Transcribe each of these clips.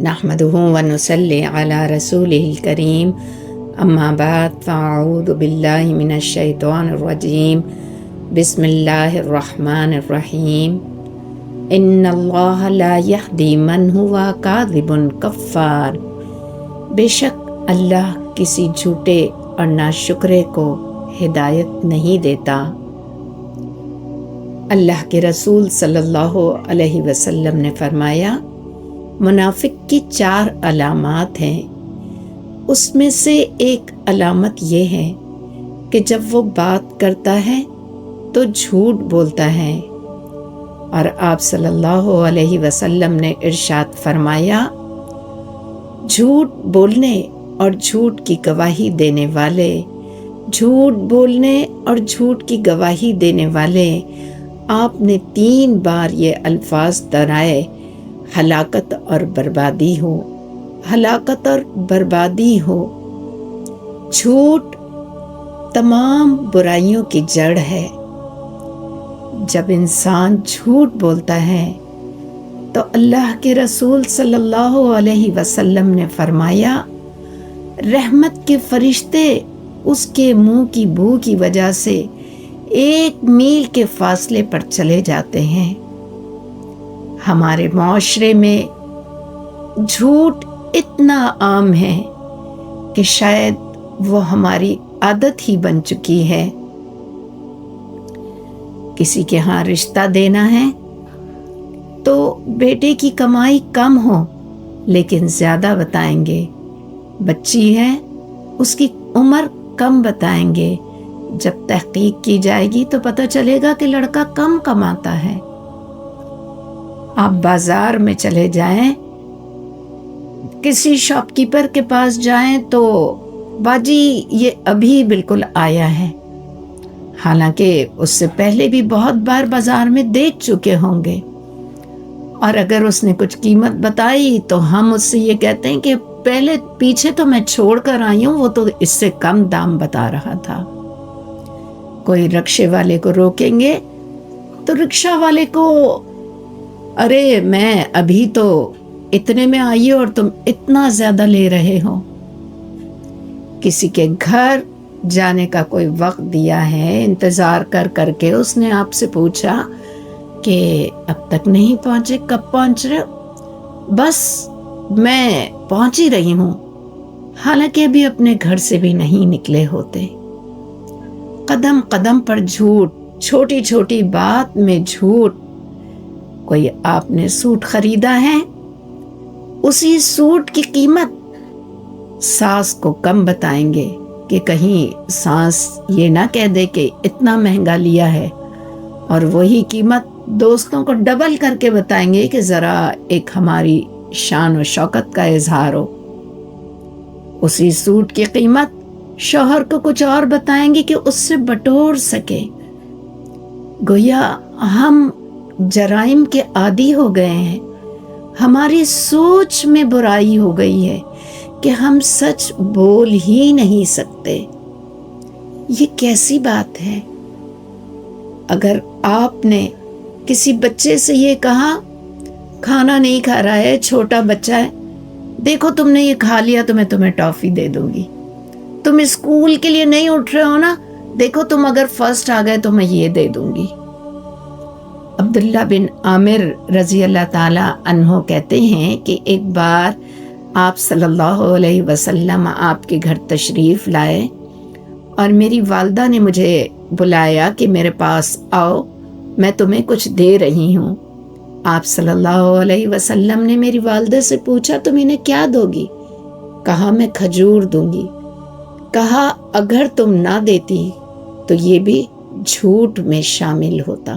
नहमदुहु व नुसल्ली अला रसूलिहिल करीम अम्मा बाद फ़अऊज़ु बिल्लाहि मिनश शैतानिर रजीम बिस्मिल्लाहिर रहमानिर रहीम इन्नल्लाह ला यहदी मन हुवा काज़िबुन कफ़्फ़ार। बेशक अल्लाह किसी झूठे और नाशुक्रे को हिदायत नहीं देता। अल्लाह के रसूल सल्लल्लाहु अलैहि वसल्लम ने फरमाया, मुनाफिक की 4 अलामात हैं। उसमें से एक अलामत ये है कि जब वो बात करता है तो झूठ बोलता है। और आप सल्लल्लाहु अलैहि वसल्लम ने इरशाद फरमाया, झूठ बोलने और झूठ की गवाही देने वाले, झूठ बोलने और झूठ की गवाही देने वाले, आपने 3 बार ये अल्फाज दोहराए, हलाकत और बर्बादी हो, हलाकत और बर्बादी हो। झूठ तमाम बुराइयों की जड़ है। जब इंसान झूठ बोलता है तो अल्लाह के रसूल सल्लल्लाहु अलैहि वसल्लम ने फरमाया, रहमत के फरिश्ते उसके मुंह की बू की वजह से 1 मील के फासले पर चले जाते हैं। हमारे माशरे में झूठ इतना आम है कि शायद वो हमारी आदत ही बन चुकी है। किसी के यहाँ रिश्ता देना है तो बेटे की कमाई कम हो लेकिन ज़्यादा बताएंगे, बच्ची है उसकी उम्र कम बताएंगे। जब तहकीक की जाएगी तो पता चलेगा कि लड़का कम कमाता है। आप बाजार में चले जाएं, किसी शॉपकीपर के पास जाएं तो बाजी ये अभी बिल्कुल आया है, हालांकि उससे पहले भी बहुत बार बाजार में देख चुके होंगे। और अगर उसने कुछ कीमत बताई तो हम उससे ये कहते हैं कि पहले पीछे तो मैं छोड़ कर आई हूँ, वो तो इससे कम दाम बता रहा था। कोई रिक्शे वाले को रोकेंगे तो रिक्शा वाले को, अरे मैं अभी तो इतने में आई हूँ और तुम इतना ज्यादा ले रहे हो। किसी के घर जाने का कोई वक्त दिया है, इंतजार कर करके उसने आपसे पूछा कि अब तक नहीं पहुंचे, कब पहुंच रहे हो? बस मैं पहुंच ही रही हूं, हालांकि अभी अपने घर से भी नहीं निकले होते। कदम कदम पर झूठ, छोटी छोटी बात में झूठ। कोई आपने सूट खरीदा है, उसी सूट की कीमत सास को कम बताएंगे कि कहीं सास ये ना कह दे कि इतना महंगा लिया है, और वही कीमत दोस्तों को डबल करके बताएंगे कि जरा एक हमारी शान और शौकत का इजहार हो। उसी सूट की कीमत शौहर को कुछ और बताएंगे कि उससे बटोर सके। गोया हम जराइम के आदी हो गए हैं। हमारी सोच में बुराई हो गई है कि हम सच बोल ही नहीं सकते। ये कैसी बात है? अगर आपने किसी बच्चे से ये कहा, खाना नहीं खा रहा है, छोटा बच्चा है, देखो तुमने ये खा लिया तो मैं तुम्हें टॉफी दे दूंगी। तुम स्कूल के लिए नहीं उठ रहे हो ना, देखो तुम अगर फर्स्ट आ गए तो मैं ये दे दूंगी। अब्दुल्ला बिन आमिर रजी अल्लाह ताला अन्हो कहते हैं कि एक बार आप सल्लल्लाहु अलैहि वसल्लम आपके घर तशरीफ लाए और मेरी वालदा ने मुझे बुलाया कि मेरे पास आओ, मैं तुम्हें कुछ दे रही हूँ। आप सल्लल्लाहु अलैहि वसल्लम ने मेरी वालदा से पूछा, तुम इन्हें क्या दोगी? कहा, मैं खजूर दूंगी। कहा, अगर तुम ना देती तो ये भी झूठ में शामिल होता।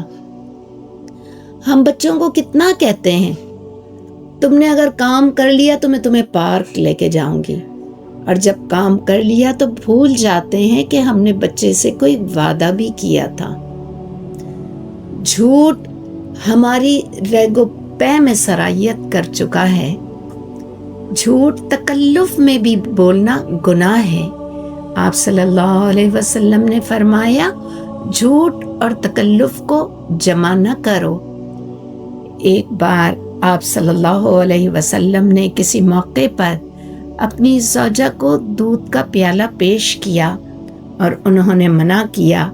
हम बच्चों को कितना कहते हैं, तुमने अगर काम कर लिया तो मैं तुम्हें पार्क लेके जाऊंगी, और जब काम कर लिया तो भूल जाते हैं कि हमने बच्चे से कोई वादा भी किया था। झूठ हमारी रगो पै में सरायत कर चुका है। झूठ तकल्लुफ में भी बोलना गुनाह है। आप सल्लल्लाहु अलैहि वसल्लम ने फरमाया, झूठ और तकल्लुफ को जमा न करो। एक बार آپ صلی اللہ علیہ وسلم نے کسی موقع پر اپنی زوجہ کو دودھ کا پیالہ پیش کیا اور انہوں نے منع کیا۔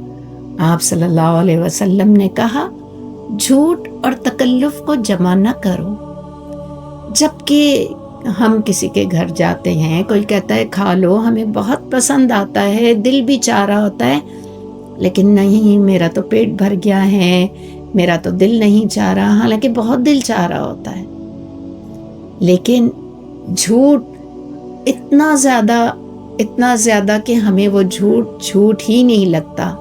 آپ صلی اللہ علیہ وسلم نے کہا، جھوٹ اور تکلف کو جمع نہ کرو۔ جبکہ ہم کسی کے گھر جاتے ہیں، کوئی کہتا ہے کھا لو، ہمیں بہت پسند آتا ہے، دل بھی چاہ رہا ہوتا ہے، لیکن نہیں، میرا تو پیٹ بھر گیا ہے، میرا تو دل نہیں چاہ رہا، حالانکہ بہت دل چاہ رہا ہوتا ہے۔ لیکن جھوٹ اتنا زیادہ کہ ہمیں وہ جھوٹ ہی نہیں لگتا۔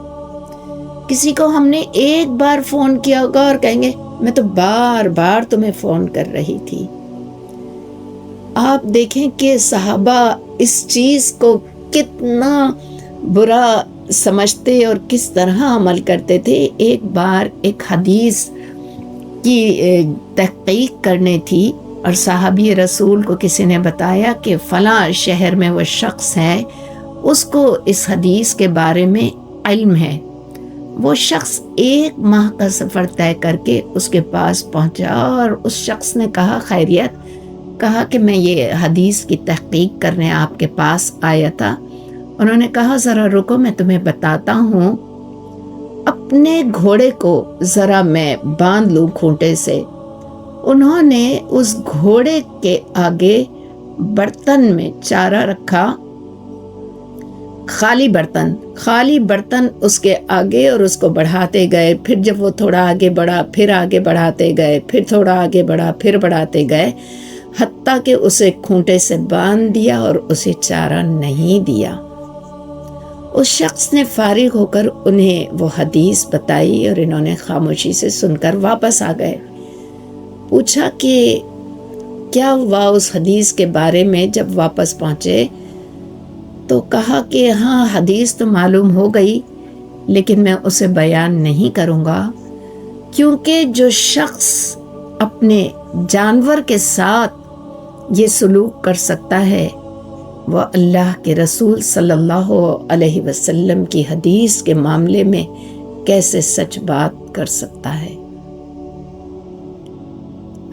کسی کو ہم نے ایک بار فون کیا ہوگا اور کہیں گے میں تو بار بار تمہیں فون کر رہی تھی۔ آپ دیکھیں کہ صحابہ اس چیز کو کتنا برا سمجھتے اور کس طرح عمل کرتے تھے۔ ایک بار ایک حدیث کی تحقیق کرنی تھی اور صحابی رسول کو کسی نے بتایا کہ فلاں شہر میں وہ شخص ہے، اس کو اس حدیث کے بارے میں علم ہے۔ وہ شخص 1 ماہ کا سفر طے کر کے اس کے پاس پہنچا اور اس شخص نے کہا، خیریت؟ کہا کہ میں یہ حدیث کی تحقیق کرنے آپ کے پاس آیا تھا۔ انہوں نے کہا، ذرا رکو، میں تمہیں بتاتا ہوں، اپنے گھوڑے کو ذرا میں باندھ لوں کھونٹے سے۔ انہوں نے اس گھوڑے کے آگے برتن میں چارہ رکھا، خالی برتن اس کے آگے، اور اس کو بڑھاتے گئے۔ پھر جب وہ تھوڑا آگے بڑھا، پھر آگے بڑھاتے گئے، پھر تھوڑا آگے بڑھا، پھر بڑھاتے گئے، حتیٰ کہ اسے کھونٹے سے باندھ دیا اور اسے چارہ نہیں دیا۔ اس شخص نے فارغ ہو کر انہیں وہ حدیث بتائی اور انہوں نے خاموشی سے سن کر واپس آ گئے۔ پوچھا کہ کیا ہوا اس حدیث کے بارے میں جب واپس پہنچے؟ تو کہا کہ ہاں، حدیث تو معلوم ہو گئی، لیکن میں اسے بیان نہیں کروں گا، کیونکہ جو شخص اپنے جانور کے ساتھ یہ سلوک کر سکتا ہے، وہ اللہ کے رسول صلی اللہ علیہ وسلم کی حدیث کے معاملے میں کیسے سچ بات کر سکتا ہے؟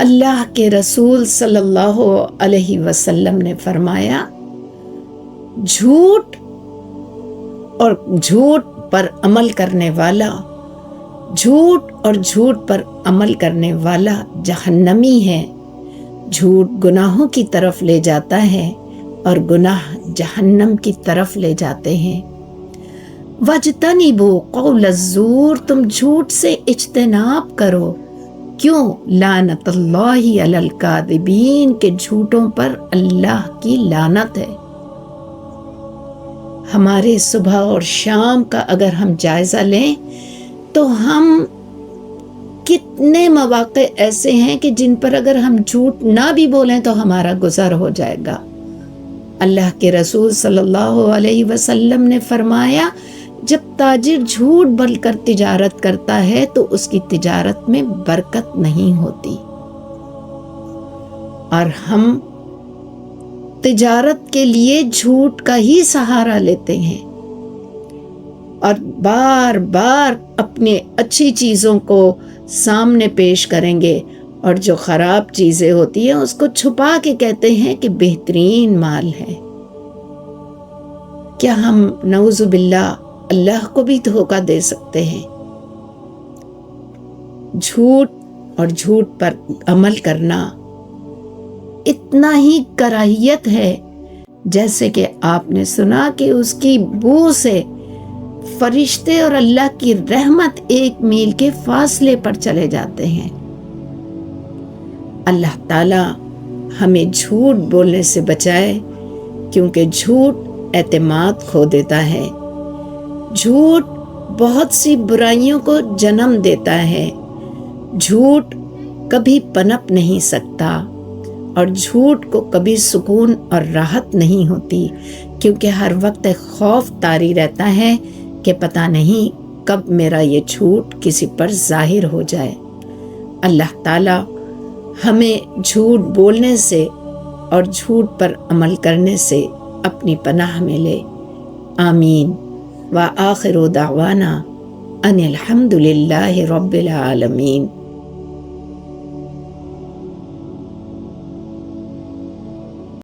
اللہ کے رسول صلی اللہ علیہ وسلم نے فرمایا، جھوٹ اور جھوٹ پر عمل کرنے والا جہنمی ہے۔ جھوٹ گناہوں کی طرف لے جاتا ہے اور گناہ جہنم کی طرف لے جاتے ہیں۔ وَاجْتَنِبُوا قَوْلَ الزُّورِ، تم جھوٹ سے اجتناب کرو۔ کیوں؟ لعنت اللہ علی الکاذبین، کہ جھوٹوں پر اللہ کی لعنت ہے۔ ہمارے صبح اور شام کا اگر ہم جائزہ لیں تو ہم کتنے مواقع ایسے ہیں کہ جن پر اگر ہم جھوٹ نہ بھی بولیں تو ہمارا گزر ہو جائے گا۔ اللہ کے رسول صلی اللہ علیہ وسلم نے فرمایا، جب تاجر جھوٹ بول کر تجارت کرتا ہے تو اس کی تجارت میں برکت نہیں ہوتی، اور ہم تجارت کے لیے جھوٹ کا ہی سہارا لیتے ہیں اور بار بار اپنے اچھی چیزوں کو سامنے پیش کریں گے اور جو خراب چیزیں ہوتی ہیں اس کو چھپا کے کہتے ہیں کہ بہترین مال ہے۔ کیا ہم نعوذ باللہ اللہ کو بھی دھوکہ دے سکتے ہیں؟ جھوٹ اور جھوٹ پر عمل کرنا اتنا ہی کراہیت ہے جیسے کہ آپ نے سنا کہ اس کی بو سے فرشتے اور اللہ کی رحمت 1 میل کے فاصلے پر چلے جاتے ہیں۔ اللہ تعالی ہمیں جھوٹ بولنے سے بچائے، کیونکہ جھوٹ اعتماد کھو دیتا ہے۔ جھوٹ بہت سی برائیوں کو جنم دیتا ہے۔ جھوٹ کبھی پنپ نہیں سکتا اور جھوٹ کو کبھی سکون اور راحت نہیں ہوتی، کیونکہ ہر وقت خوف طاری رہتا ہے کہ پتہ نہیں کب میرا یہ جھوٹ کسی پر ظاہر ہو جائے۔ اللہ تعالی ہمیں جھوٹ بولنے سے اور جھوٹ پر عمل کرنے سے اپنی پناہ میں لے۔ آمین۔ وآخر دعوانا ان الحمد للہ رب العالمین۔